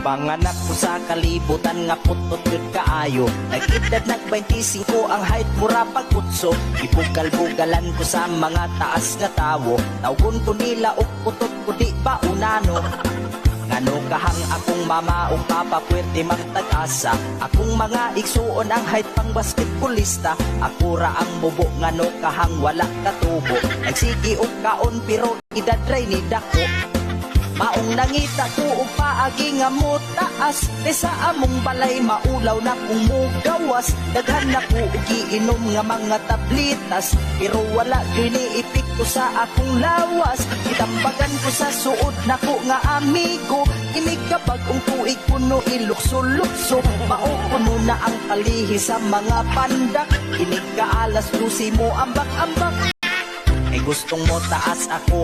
Panganak ko sa kalibutan nga putot yun kaayo. Nag-edad nag-25 ang height mura pagkutso. Ibugal-bugalan ko sa mga taas nga tawo. Tawgon ko nila og putot ko di ba unano. Ngano kahang akong mama o papa puwerte magtag-asa. Akong mga igsuon ang height pang basketballista. Ako ra ang bubo ngano kahang wala katubo. Nagsigi og kaon pero idadray ni dako. Maong nangita ko og paagi nga mo taas. Kaysa among balay maulaw na kung mugawas. Daghan na ko og giinom nga mga tablitas. Pero wala giniipik ko sa akong lawas. Itambagan ko sa suod na ko nga amigo. Inig kapag tuig puno ilukso-lukso. Maupuno na ang kalihi sa mga pandak. Inig ka alas 12 mo ambak-ambak. Ay gustong mo taas ako